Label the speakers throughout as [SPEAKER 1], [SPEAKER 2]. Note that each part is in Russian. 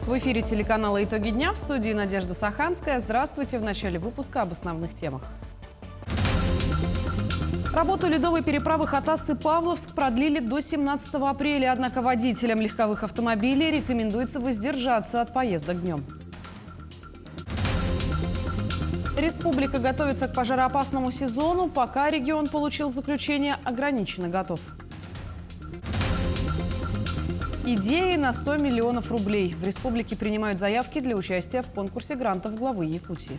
[SPEAKER 1] В эфире телеканала «Итоги дня», в студии Надежда Саханская. Здравствуйте. В начале выпуска об основных темах. Работу ледовой переправы Хатасы-Павловск продлили до 17 апреля. Однако водителям легковых автомобилей рекомендуется воздержаться от поездок днем. Республика готовится к пожароопасному сезону. Пока регион получил заключение «ограниченно готов». Идеи на 100 миллионов рублей. В республике принимают заявки для участия в конкурсе грантов главы Якутии.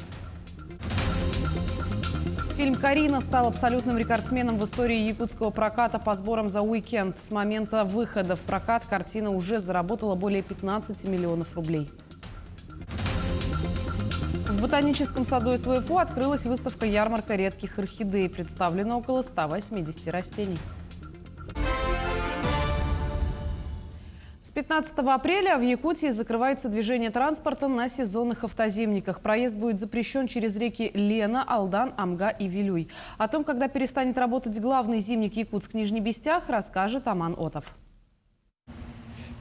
[SPEAKER 1] Фильм «Карина» стал абсолютным рекордсменом в истории якутского проката по сборам за уикенд. С момента выхода в прокат картина уже заработала более 15 миллионов рублей. В ботаническом саду СВФУ открылась выставка-ярмарка редких орхидей. Представлено около 180 растений. С 15 апреля в Якутии закрывается движение транспорта на сезонных автозимниках. Проезд будет запрещен через реки Лена, Алдан, Амга и Вилюй. О том, когда перестанет работать главный зимник Якутск-Нижний Бестях, расскажет Аман Отов.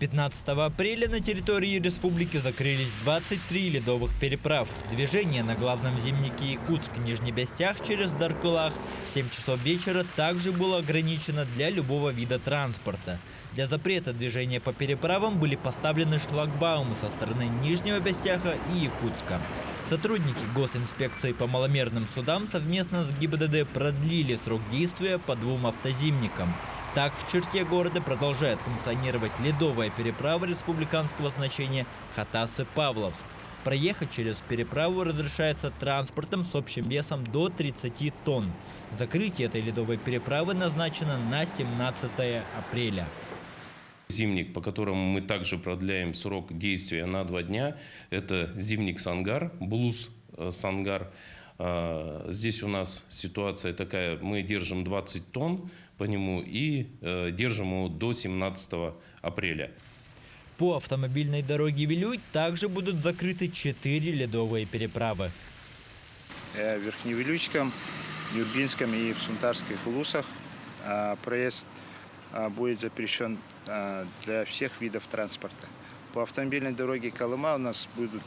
[SPEAKER 2] 15 апреля на территории республики закрылись 23 ледовых переправ. Движение на главном зимнике Якутск-Нижний Бестях через Даркылах в 7 часов вечера также было ограничено для любого вида транспорта. Для запрета движения по переправам были поставлены шлагбаумы со стороны Нижнего Бестяха и Якутска. Сотрудники госинспекции по маломерным судам совместно с ГИБДД продлили срок действия по 2 автозимникам. Так, в черте города продолжает функционировать ледовая переправа республиканского значения Хатасы-Павловск. Проехать через переправу разрешается транспортом с общим весом до 30 тонн. Закрытие этой ледовой переправы назначено на 17 апреля.
[SPEAKER 3] Зимник, по которому мы также продляем срок действия на 2 дня, это зимник Сангар, Блуз Сангар. Здесь у нас ситуация такая, мы держим 20 тонн по нему и держим его до 17 апреля.
[SPEAKER 2] По автомобильной дороге Вилюй также будут закрыты 4 ледовые переправы.
[SPEAKER 4] В Верхневилюйском, Нюрбинском и в Сунтарских улусах проезд будет запрещен для всех видов транспорта. По автомобильной дороге Колыма у нас будут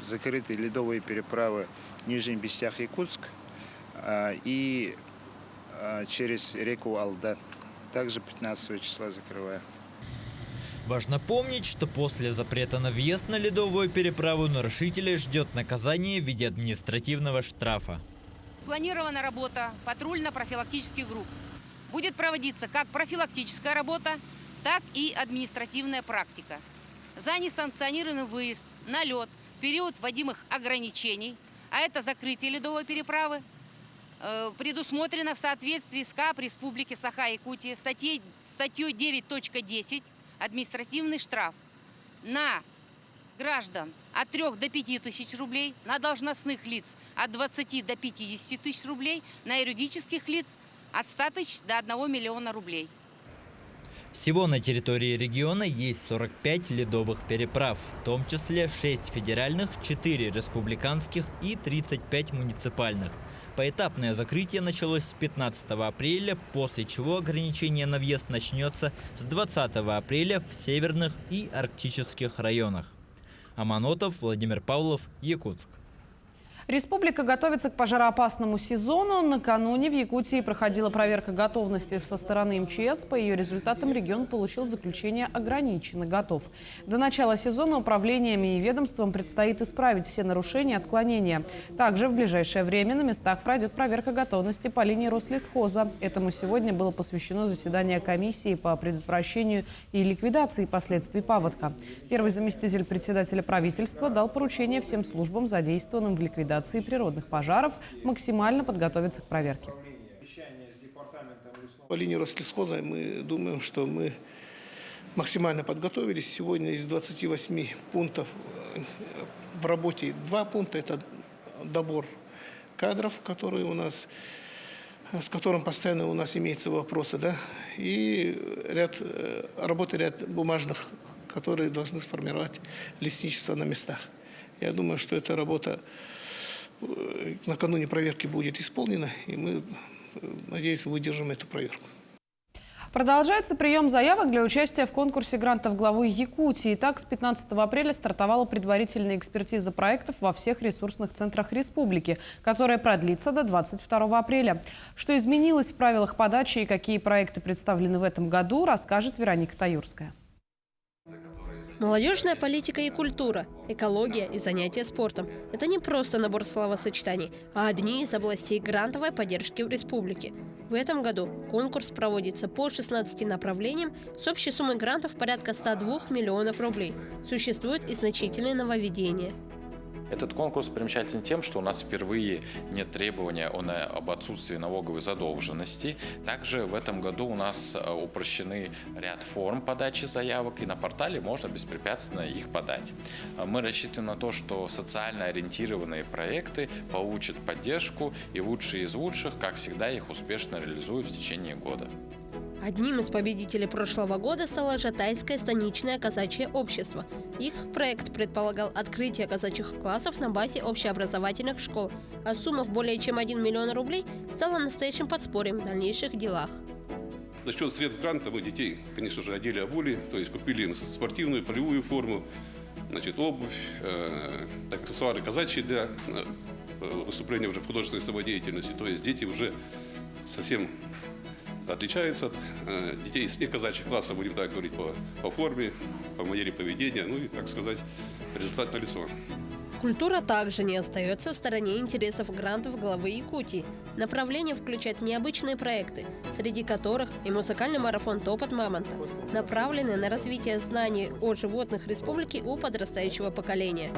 [SPEAKER 4] закрыты ледовые переправы Нижний Бестях-Якутск и через реку Алдан. Также 15 числа закрываем.
[SPEAKER 2] Важно помнить, что после запрета на въезд на ледовую переправу нарушителей ждет наказание в виде административного штрафа.
[SPEAKER 5] Планирована работа патрульно-профилактических групп. Будет проводиться как профилактическая работа, так и административная практика. За несанкционированный выезд на лед в период вводимых ограничений, а это закрытие ледовой переправы, предусмотрено в соответствии с КАП Республики Саха-Якутия статьей 9.10 административный штраф на граждан от 3 до 5 тысяч рублей, на должностных лиц от 20 до 50 тысяч рублей, на юридических лиц от 100 тысяч до 1 миллиона рублей.
[SPEAKER 2] Всего на территории региона есть 45 ледовых переправ, в том числе 6 федеральных, 4 республиканских и 35 муниципальных. Поэтапное закрытие началось с 15 апреля, после чего ограничение на въезд начнется с 20 апреля в северных и арктических районах. Аман Отов, Владимир Павлов, Якутск.
[SPEAKER 1] Республика готовится к пожароопасному сезону. Накануне в Якутии проходила проверка готовности со стороны МЧС. По ее результатам регион получил заключение «ограниченно готов». До начала сезона управлениями и ведомством предстоит исправить все нарушения и отклонения. Также в ближайшее время на местах пройдет проверка готовности по линии Рослесхоза. Этому сегодня было посвящено заседание комиссии по предотвращению и ликвидации последствий паводка. Первый заместитель председателя правительства дал поручение всем службам, задействованным в ликвидации природных пожаров, максимально подготовиться к проверке.
[SPEAKER 6] По линии Рослесхоза мы думаем, что мы максимально подготовились. Сегодня из 28 пунктов в работе 2 пункта – это добор кадров, которые у нас, с которым постоянно у нас имеются вопросы, да, и ряд бумажных, которые должны сформировать лесничество на местах. Я думаю, что эта работа накануне проверки будет исполнена, и мы, надеюсь, выдержим эту проверку.
[SPEAKER 1] Продолжается прием заявок для участия в конкурсе грантов главы Якутии. Так, с 15 апреля стартовала предварительная экспертиза проектов во всех ресурсных центрах республики, которая продлится до 22 апреля. Что изменилось в правилах подачи и какие проекты представлены в этом году, расскажет Вероника Таюрская.
[SPEAKER 7] Молодежная политика и культура, экология и занятия спортом – это не просто набор словосочетаний, а одни из областей грантовой поддержки в республике. В этом году конкурс проводится по 16 направлениям с общей суммой грантов порядка 102 миллионов рублей. Существует и значительные нововведения.
[SPEAKER 8] Этот конкурс примечателен тем, что у нас впервые нет требования об отсутствии налоговой задолженности. Также в этом году у нас упрощены ряд форм подачи заявок, и на портале можно беспрепятственно их подать. Мы рассчитываем на то, что социально ориентированные проекты получат поддержку, и лучшие из лучших, как всегда, их успешно реализуют в течение года.
[SPEAKER 7] Одним из победителей прошлого года стало Жатайское станичное казачье общество. Их проект предполагал открытие казачьих классов на базе общеобразовательных школ, а сумма в более чем 1 миллион рублей стала настоящим подспорьем в дальнейших делах.
[SPEAKER 9] За счет средств гранта мы детей, конечно же, одели, обули, то есть купили им спортивную, полевую форму, обувь, аксессуары казачьи для выступления уже в художественной самодеятельности. То есть дети уже совсем отличаются от детей из неказачьих классов, будем так говорить, по форме, по манере поведения, ну и, так сказать, результат налицо.
[SPEAKER 7] Культура также не остается в стороне интересов грантов главы Якутии. Направление включает необычные проекты, среди которых и музыкальный марафон «Топот мамонта», направленный на развитие знаний о животных республики у подрастающего поколения.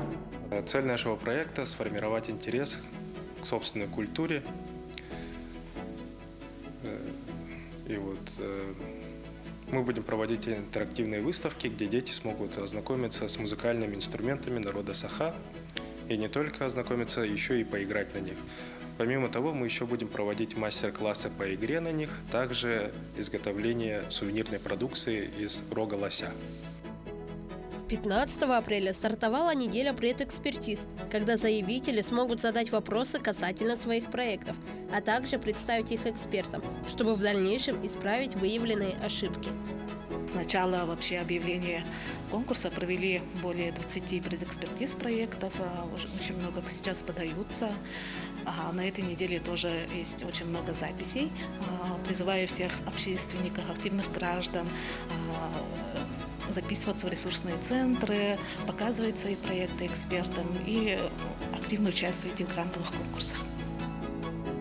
[SPEAKER 10] Цель нашего проекта – сформировать интерес к собственной культуре. И мы будем проводить интерактивные выставки, где дети смогут ознакомиться с музыкальными инструментами народа Саха. И не только ознакомиться, еще и поиграть на них. Помимо того, мы еще будем проводить мастер-классы по игре на них, также изготовление сувенирной продукции из рога лося.
[SPEAKER 7] С 15 апреля стартовала неделя предэкспертиз, когда заявители смогут задать вопросы касательно своих проектов, а также представить их экспертам, чтобы в дальнейшем исправить выявленные ошибки.
[SPEAKER 11] С начала вообще объявления конкурса провели более 20 предэкспертиз проектов, очень много сейчас подаются. На этой неделе тоже есть очень много записей. Призываю всех общественников, активных граждан записываться в ресурсные центры, показывать свои проекты экспертам и активно участвовать в грантовых конкурсах.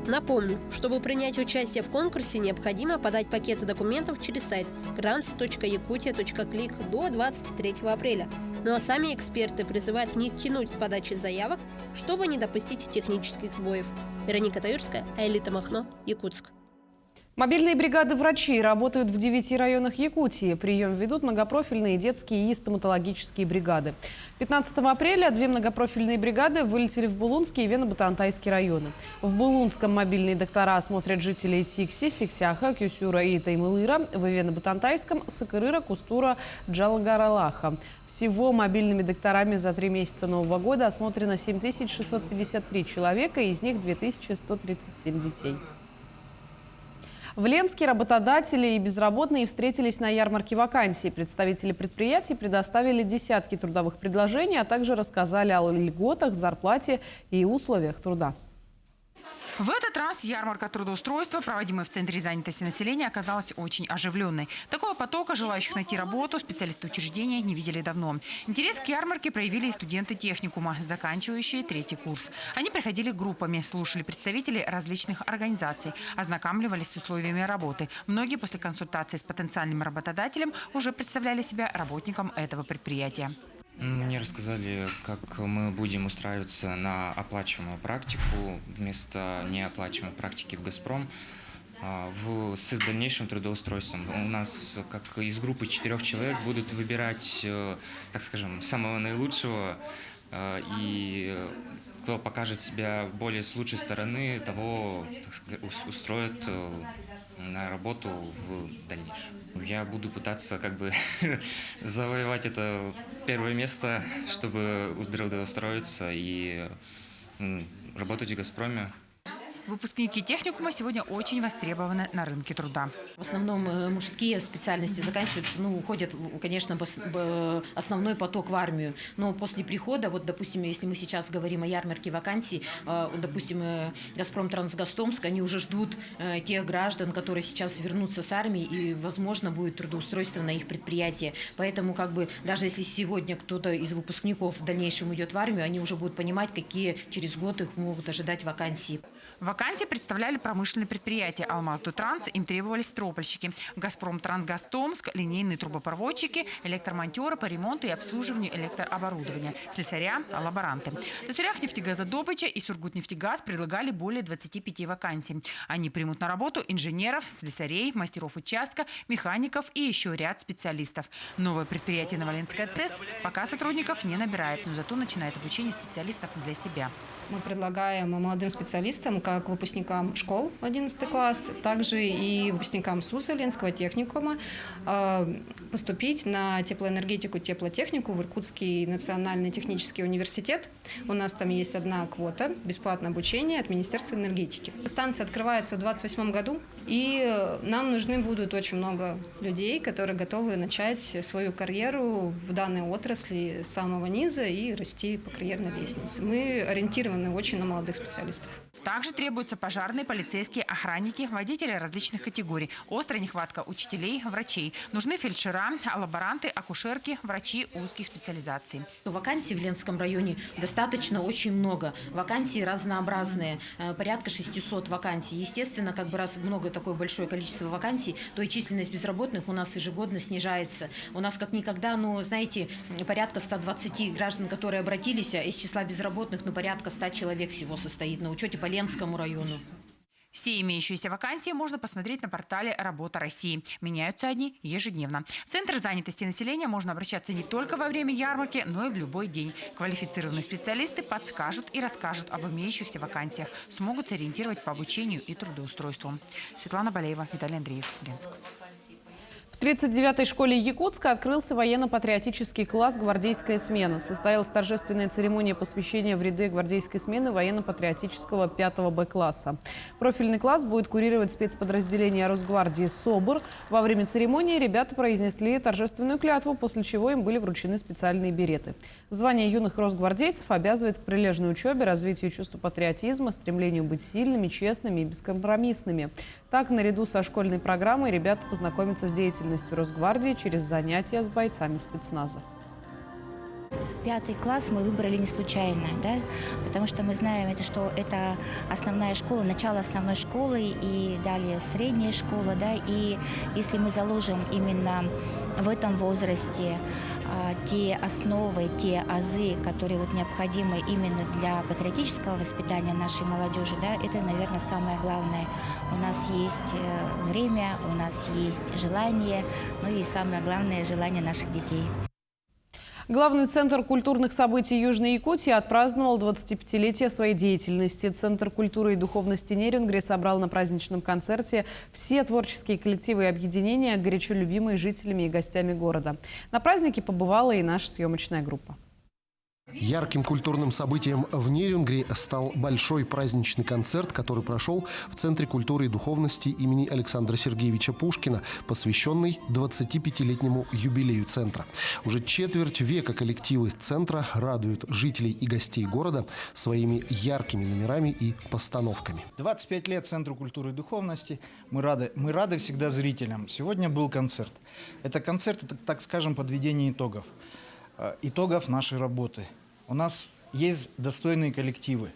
[SPEAKER 7] Напомню, чтобы принять участие в конкурсе, необходимо подать пакеты документов через сайт grants.yakutia.click до 23 апреля. Ну а сами эксперты призывают не тянуть с подачи заявок, чтобы не допустить технических сбоев. Вероника Таюрская, Аэлита Махно, Якутск.
[SPEAKER 1] Мобильные бригады врачей работают в 9 районах Якутии. Прием ведут многопрофильные детские и стоматологические бригады. 15 апреля 2 многопрофильные бригады вылетели в Булунский и Вено-Батантайский районы. В Булунском мобильные доктора осмотрят жителей Тикси, Сиктяха, Кюсюра и Таймылыра. В Вено-Батантайском – Сакырыра, Кустура, Джалгаралаха. Всего мобильными докторами за 3 месяца Нового года осмотрено 7653 человека, из них 2137 детей. В Ленске работодатели и безработные встретились на ярмарке вакансий. Представители предприятий предоставили десятки трудовых предложений, а также рассказали о льготах, зарплате и условиях труда.
[SPEAKER 12] В этот раз ярмарка трудоустройства, проводимая в Центре занятости населения, оказалась очень оживленной. Такого потока желающих найти работу специалисты учреждения не видели давно. Интерес к ярмарке проявили и студенты техникума, заканчивающие 3-й курс. Они приходили группами, слушали представителей различных организаций, ознакомливались с условиями работы. Многие после консультации с потенциальным работодателем уже представляли себя работником этого предприятия.
[SPEAKER 13] Мне рассказали, как мы будем устраиваться на оплачиваемую практику вместо неоплачиваемой практики в «Газпром» с дальнейшим трудоустройством. У нас, как из группы 4 человек, будут выбирать, так скажем, самого наилучшего, и кто покажет себя более с лучшей стороны, того, так сказать, устроят на работу в дальнейшем. Я буду пытаться завоевать это первое место, чтобы трудоустроиться и работать в «Газпроме».
[SPEAKER 12] Выпускники техникума сегодня очень востребованы на рынке труда.
[SPEAKER 14] В основном мужские специальности заканчиваются, уходят, конечно, основной поток в армию. Но после прихода, вот, допустим, если мы сейчас говорим о ярмарке вакансий, допустим, «Газпром Трансгастомск», они уже ждут тех граждан, которые сейчас вернутся с армии, и, возможно, будет трудоустройство на их предприятие. Поэтому, даже если сегодня кто-то из выпускников в дальнейшем идет в армию, они уже будут понимать, какие через год их могут ожидать вакансии.
[SPEAKER 12] Вакансии представляли промышленные предприятия. «Алматы-Транс», им требовались стропольщики. «Газпром Трансгастомск», линейные трубопроводчики, электромонтеры по ремонту и обслуживанию электрооборудования, слесаря, лаборанты. В Тасурях нефтегазодобыча и Сургутнефтегаз предлагали более 25 вакансий. Они примут на работу инженеров, слесарей, мастеров участка, механиков и еще ряд специалистов. Новое предприятие «Новолинская ТЭС» пока сотрудников не набирает, но зато начинает обучение специалистов для себя.
[SPEAKER 15] Мы предлагаем молодым специалистам, как выпускникам школ 11 класс, также и выпускникам СУЗа Ленского техникума поступить на теплоэнергетику, теплотехнику в Иркутский национальный технический университет. У нас там есть одна квота, бесплатное обучение от Министерства энергетики. Станция открывается в 2028 году, и нам нужны будут очень много людей, которые готовы начать свою карьеру в данной отрасли с самого низа и расти по карьерной лестнице. Мы ориентированы очень на молодых специалистов.
[SPEAKER 12] Также требуются пожарные, полицейские, охранники, водители различных категорий. Острая нехватка учителей, врачей. Нужны фельдшера, лаборанты, акушерки, врачи узких специализаций.
[SPEAKER 14] Вакансий в Ленском районе достаточно очень много. Вакансии разнообразные, порядка 600 вакансий. Естественно, раз такое большое количество вакансий, то и численность безработных у нас ежегодно снижается. У нас как никогда, порядка 120 граждан, которые обратились, а из числа безработных, порядка 100 человек всего состоит на учете по Ленскому району.
[SPEAKER 12] Все имеющиеся вакансии можно посмотреть на портале «Работа России». Меняются они ежедневно. В Центр занятости населения можно обращаться не только во время ярмарки, но и в любой день. Квалифицированные специалисты подскажут и расскажут об имеющихся вакансиях, смогут сориентировать по обучению и трудоустройству. Светлана Болеева, Виталий Андреев, Ленск.
[SPEAKER 1] В 39-й школе Якутска открылся военно-патриотический класс «Гвардейская смена». Состоялась торжественная церемония посвящения в ряды гвардейской смены военно-патриотического 5-го Б-класса. Профильный класс будет курировать спецподразделение Росгвардии «СОБР». Во время церемонии ребята произнесли торжественную клятву, после чего им были вручены специальные береты. Звание юных росгвардейцев обязывает к прилежной учебе, развитию чувства патриотизма, стремлению быть сильными, честными и бескомпромиссными. Так, наряду со школьной программой ребята познакомятся с деятельностью Росгвардии через занятия с бойцами спецназа.
[SPEAKER 16] 5 класс мы выбрали не случайно, потому что мы знаем, что это основная школа, начало основной школы и далее средняя школа. И если мы заложим именно в этом возрасте те основы, те азы, которые необходимы именно для патриотического воспитания нашей молодежи, это, наверное, самое главное. У нас есть время, у нас есть желание, и самое главное – желание наших детей.
[SPEAKER 1] Главный центр культурных событий Южной Якутии отпраздновал 25-летие своей деятельности. Центр культуры и духовности Нерюнгри собрал на праздничном концерте все творческие коллективы и объединения, горячо любимые жителями и гостями города. На празднике побывала и наша съемочная группа.
[SPEAKER 17] Ярким культурным событием в Нерюнгри стал большой праздничный концерт, который прошел в Центре культуры и духовности имени Александра Сергеевича Пушкина, посвященный 25-летнему юбилею центра. Уже четверть века коллективы центра радуют жителей и гостей города своими яркими номерами и постановками.
[SPEAKER 18] 25 лет Центру культуры и духовности. Мы рады всегда зрителям. Сегодня был концерт. Это концерт, это, так скажем, подведение итогов нашей работы. У нас есть достойные коллективы,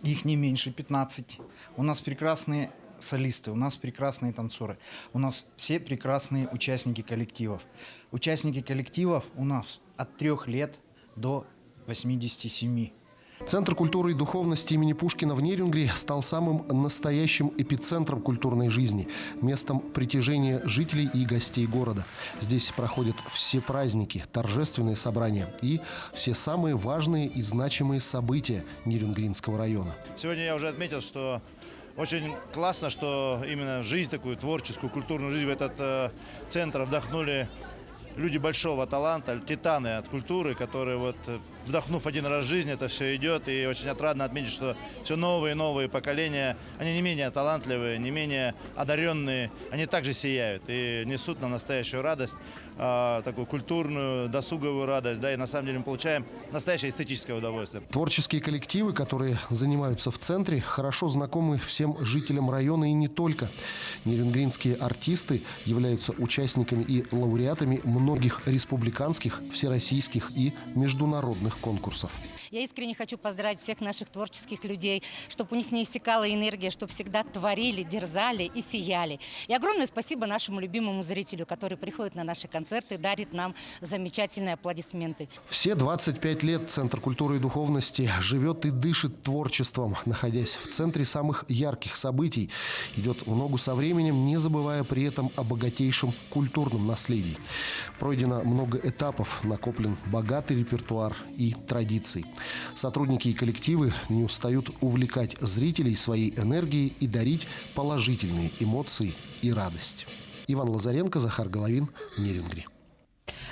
[SPEAKER 18] их не меньше 15. У нас прекрасные солисты, у нас прекрасные танцоры, у нас все прекрасные участники коллективов. Участники коллективов у нас от 3 лет до 87.
[SPEAKER 17] Центр культуры и духовности имени Пушкина в Нерюнгри стал самым настоящим эпицентром культурной жизни, местом притяжения жителей и гостей города. Здесь проходят все праздники, торжественные собрания и все самые важные и значимые события Нерюнгринского района.
[SPEAKER 19] Сегодня я уже отметил, что очень классно, что именно жизнь такую творческую, культурную жизнь в этот центр вдохнули люди большого таланта, титаны от культуры, которые вдохнув один раз в жизнь, это все идет. И очень отрадно отметить, что все новые и новые поколения, они не менее талантливые, не менее одаренные, они также сияют и несут нам настоящую радость, такую культурную, досуговую радость, да, и на самом деле мы получаем настоящее эстетическое удовольствие.
[SPEAKER 17] Творческие коллективы, которые занимаются в центре, хорошо знакомы всем жителям района и не только. Нерюнгринские артисты являются участниками и лауреатами многих республиканских, всероссийских и международных конкурсов.
[SPEAKER 20] Я искренне хочу поздравить всех наших творческих людей, чтобы у них не иссякала энергия, чтобы всегда творили, дерзали и сияли. И огромное спасибо нашему любимому зрителю, который приходит на наши концерты и дарит нам замечательные аплодисменты.
[SPEAKER 17] Все 25 лет Центр культуры и духовности живет и дышит творчеством, находясь в центре самых ярких событий. Идет в ногу со временем, не забывая при этом о богатейшем культурном наследии. Пройдено много этапов, накоплен богатый репертуар и традиций. Сотрудники и коллективы не устают увлекать зрителей своей энергией и дарить положительные эмоции и радость. Иван Лазаренко, Захар Головин, Нерюнгри.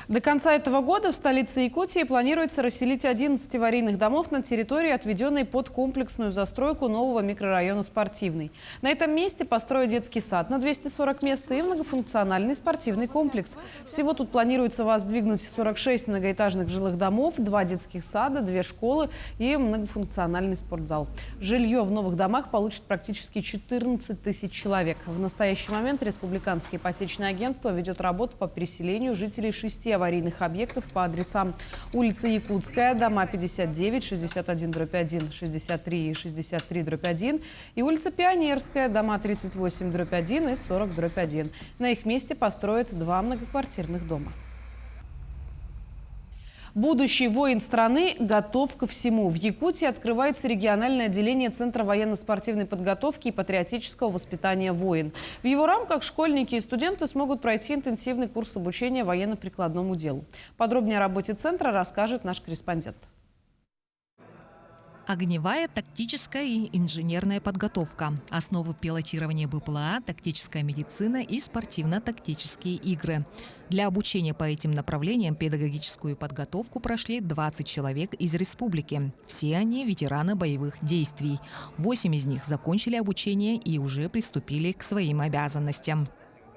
[SPEAKER 1] До конца этого года в столице Якутии планируется расселить 11 аварийных домов на территории, отведенной под комплексную застройку нового микрорайона «Спортивный». На этом месте построят детский сад на 240 мест и многофункциональный спортивный комплекс. Всего тут планируется воздвигнуть 46 многоэтажных жилых домов, 2 детских сада, 2 школы и многофункциональный спортзал. Жилье в новых домах получит практически 14 тысяч человек. В настоящий момент Республиканское ипотечное агентство ведет работу по переселению жителей 6 аварийных объектов по адресам: улица Якутская, дома 59, 61/1, 63 и 63/1 и улица Пионерская, дома 38/1 и 40/1. На их месте построят 2 многоквартирных дома. Будущий воин страны готов ко всему. В Якутии открывается региональное отделение Центра военно-спортивной подготовки и патриотического воспитания «Воин». В его рамках школьники и студенты смогут пройти интенсивный курс обучения военно-прикладному делу. Подробнее о работе центра расскажет наш корреспондент.
[SPEAKER 21] Огневая, тактическая и инженерная подготовка, основы пилотирования БПЛА, тактическая медицина и спортивно-тактические игры. Для обучения по этим направлениям педагогическую подготовку прошли 20 человек из республики. Все они ветераны боевых действий. 8 из них закончили обучение и уже приступили к своим обязанностям.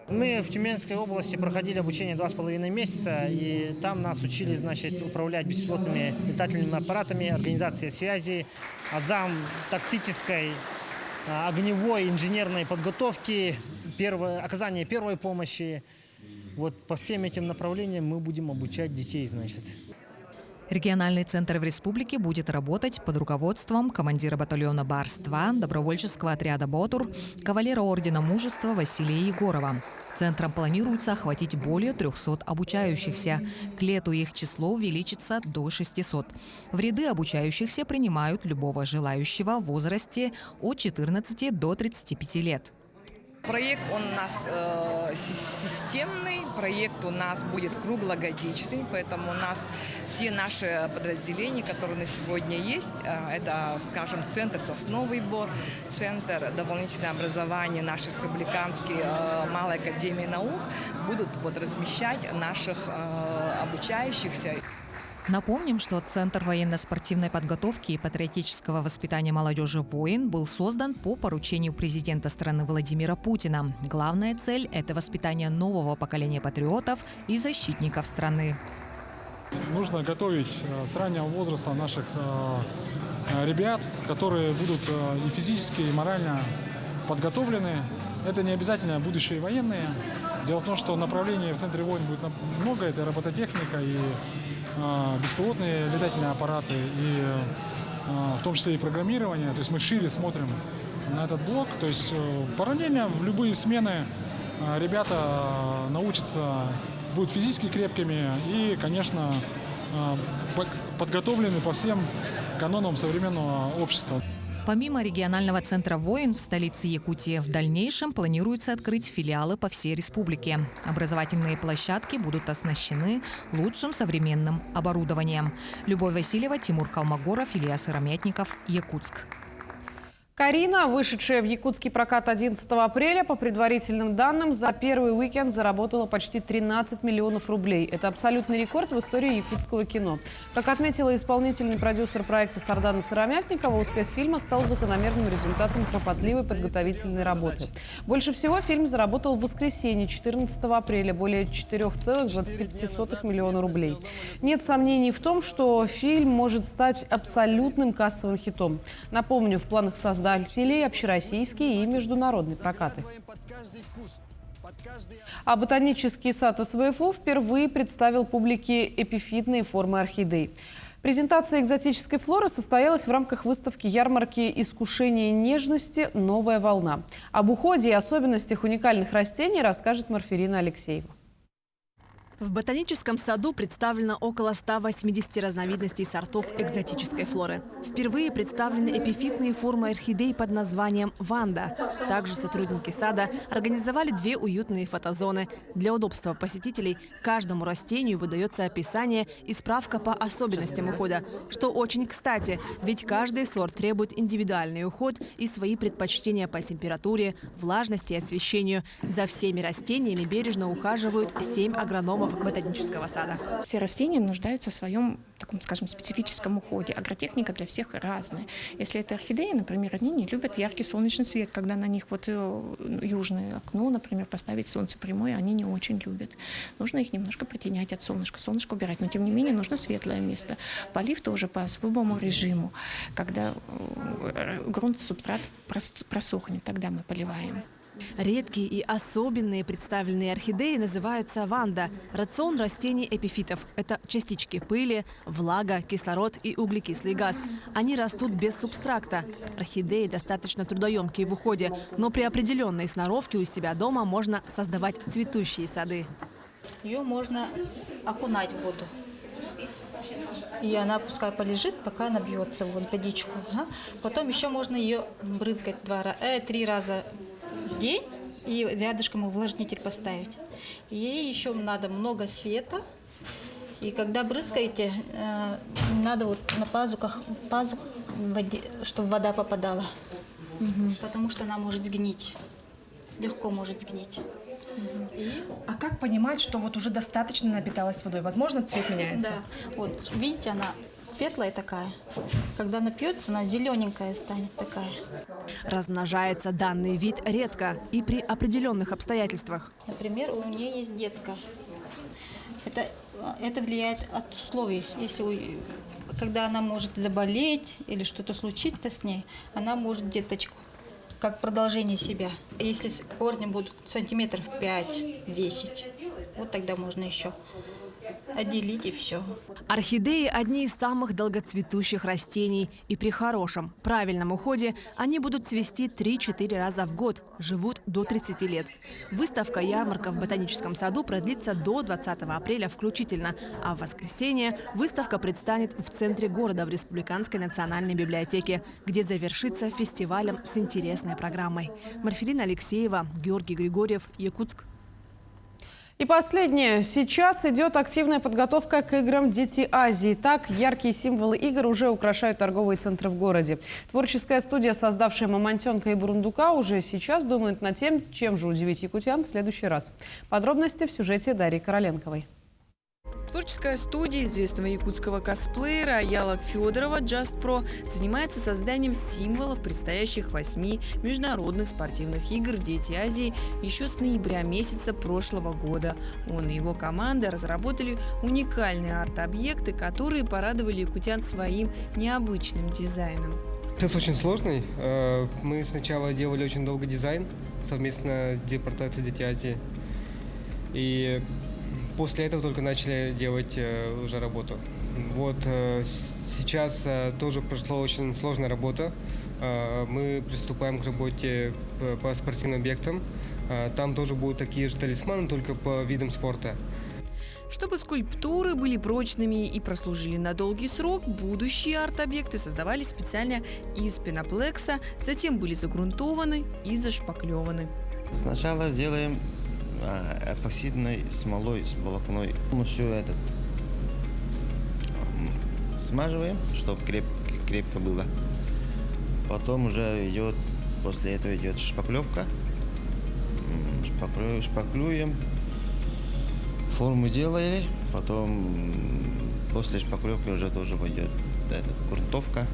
[SPEAKER 22] Мы в Тюменской области проходили обучение 2,5 месяца, и там нас учили, управлять беспилотными летательными аппаратами, организация связи, азам тактической, огневой, инженерной подготовки, оказание первой помощи. Вот по всем этим направлениям мы будем обучать детей,
[SPEAKER 21] Региональный центр в республике будет работать под руководством командира батальона Барс-2, добровольческого отряда «Ботур», кавалера ордена Мужества Василия Егорова. Центром планируется охватить более 300 обучающихся. К лету их число увеличится до 600. В ряды обучающихся принимают любого желающего в возрасте от 14 до 35 лет.
[SPEAKER 23] Проект у нас системный, проект у нас будет круглогодичный, поэтому у нас все наши подразделения, которые на сегодня есть, это, Центр «Сосновый Бор», Центр дополнительного образования, наши республиканские Малой академии наук, будут размещать наших обучающихся.
[SPEAKER 21] Напомним, что Центр военно-спортивной подготовки и патриотического воспитания молодежи «Воин» был создан по поручению президента страны Владимира Путина. Главная цель – это воспитание нового поколения патриотов и защитников страны.
[SPEAKER 24] Нужно готовить с раннего возраста наших ребят, которые будут и физически, и морально подготовлены. Это не обязательно будущие военные. Дело в том, что направлений в Центре «Воин» будет много. Это робототехника и беспилотные летательные аппараты, и в том числе и программирование. То есть мы шире смотрим на этот блок. То есть параллельно в любые смены ребята научатся, будут физически крепкими и, конечно, подготовлены по всем канонам современного общества.
[SPEAKER 21] Помимо регионального центра «Воин» в столице Якутии, в дальнейшем планируется открыть филиалы по всей республике. Образовательные площадки будут оснащены лучшим современным оборудованием. Любовь Васильева, Тимур Калмогоров, Илья Сыромятников, Якутск.
[SPEAKER 1] Карина, вышедшая в якутский прокат 11 апреля, по предварительным данным, за первый уикенд заработала почти 13 миллионов рублей. Это абсолютный рекорд в истории якутского кино. Как отметила исполнительный продюсер проекта Сардана Сыромятникова, успех фильма стал закономерным результатом кропотливой подготовительной работы. Больше всего фильм заработал в воскресенье, 14 апреля, более 4,25 миллиона рублей. Нет сомнений в том, что фильм может стать абсолютным кассовым хитом. Напомню, в планах создателей общероссийские и международные прокаты. А ботанический сад СВФУ впервые представил публике эпифитные формы орхидей. Презентация экзотической флоры состоялась в рамках выставки ярмарки «Искушение нежности. Новая волна». Об уходе и особенностях уникальных растений расскажет Марферина Алексеева.
[SPEAKER 2] В ботаническом саду представлено около 180 разновидностей сортов экзотической флоры. Впервые представлены эпифитные формы орхидей под названием «Ванда». Также сотрудники сада организовали 2 уютные фотозоны. Для удобства посетителей каждому растению выдается описание и справка по особенностям ухода. Что очень кстати, ведь каждый сорт требует индивидуальный уход и свои предпочтения по температуре, влажности и освещению. За всеми растениями бережно ухаживают 7 агрономов ботанического сада.
[SPEAKER 3] Все растения нуждаются в своем, таком, скажем, специфическом уходе. Агротехника для всех разная. Если это орхидеи, например, они не любят яркий солнечный свет. Когда на них вот южное окно, например, поставить солнце прямое, они не очень любят. Нужно их немножко притенять от солнышка, солнышко убирать. Но тем не менее нужно светлое место. Полив тоже по особому режиму. Когда грунт, субстрат просохнет, тогда мы поливаем.
[SPEAKER 2] Редкие и особенные представленные орхидеи называются ванда. Рацион растений эпифитов – это частички пыли, влага, кислород и углекислый газ. Они растут без субстракта. Орхидеи достаточно трудоемкие в уходе, но при определенной сноровке у себя дома можно создавать цветущие сады.
[SPEAKER 4] Ее можно окунать в воду. И она пускай полежит, пока она бьется в водичку. Потом еще можно ее брызгать 3 раза в день и рядышком увлажнитель поставить. Ей еще надо много света. И когда брызгаете, надо вот на пазухах чтобы вода попадала. Потому что она может сгнить. Легко может сгнить.
[SPEAKER 5] А как понимать, что вот уже достаточно напиталась водой? Возможно, цвет меняется?
[SPEAKER 4] Да. Вот видите, она светлая такая. Когда напьется, она зелененькая станет такая.
[SPEAKER 2] Размножается данный вид редко и при определенных обстоятельствах.
[SPEAKER 4] Например, у нее есть детка. Это влияет от условий. Когда она может заболеть или что-то случится с ней, она может деточку, как продолжение себя. Если корни будут сантиметров 5-10, вот тогда можно еще отделить и все.
[SPEAKER 2] Орхидеи – одни из самых долгоцветущих растений. И при хорошем, правильном уходе они будут цвести 3-4 раза в год, живут до 30 лет. Выставка-ярмарка в ботаническом саду продлится до 20 апреля включительно. А в воскресенье выставка предстанет в центре города в Республиканской национальной библиотеке, где завершится фестивалем с интересной программой. Марферина Алексеева, Георгий Григорьев, Якутск.
[SPEAKER 1] И последнее. Сейчас идет активная подготовка к играм «Дети Азии». Так, яркие символы игр уже украшают торговые центры в городе. Творческая студия, создавшая «Мамонтенка» и «Бурундука», уже сейчас думает над тем, чем же удивить якутян в следующий раз. Подробности в сюжете Дарьи Короленковой.
[SPEAKER 25] Творческая студия известного якутского косплеера Аяла Федорова Just Pro занимается созданием символов предстоящих 8 международных спортивных игр «Дети Азии» еще с ноября месяца прошлого года. Он и его команда разработали уникальные арт-объекты, которые порадовали якутян своим необычным дизайном.
[SPEAKER 26] Процесс очень сложный. Мы сначала делали очень долго дизайн совместно с департаментом «Дети Азии». И после этого только начали делать уже работу. Вот сейчас тоже прошла очень сложная работа. Мы приступаем к работе по спортивным объектам. Там тоже будут такие же талисманы, только по видам спорта.
[SPEAKER 25] Чтобы скульптуры были прочными и прослужили на долгий срок, будущие арт-объекты создавались специально из пеноплекса, затем были загрунтованы и зашпаклеваны.
[SPEAKER 27] Сначала делаем эпоксидной смолой с волокной. Мы все это смаживаем, чтобы крепко было. Потом уже идет, после этого идет шпаклевка. Шпаклюем, форму делали, потом после шпаклевки уже тоже пойдет грунтовка.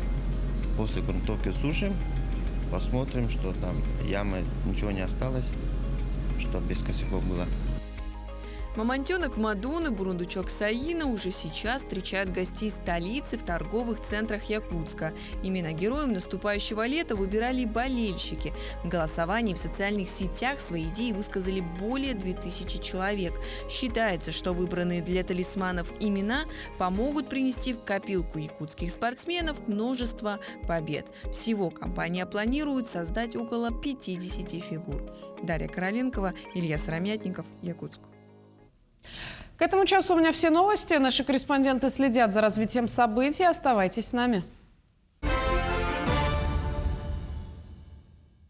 [SPEAKER 27] После грунтовки сушим, посмотрим, что там ямы, ничего не осталось, чтобы без косяков было.
[SPEAKER 25] Мамонтенок Мадун и бурундучок Саина уже сейчас встречают гостей столицы в торговых центрах Якутска. Имена героев наступающего лета выбирали и болельщики. В голосовании в социальных сетях свои идеи высказали более 2000 человек. Считается, что выбранные для талисманов имена помогут принести в копилку якутских спортсменов множество побед. Всего компания планирует создать около 50 фигур. Дарья Короленкова, Илья Сыромятников, Якутск.
[SPEAKER 1] К этому часу у меня все новости. Наши корреспонденты следят за развитием событий. Оставайтесь с нами.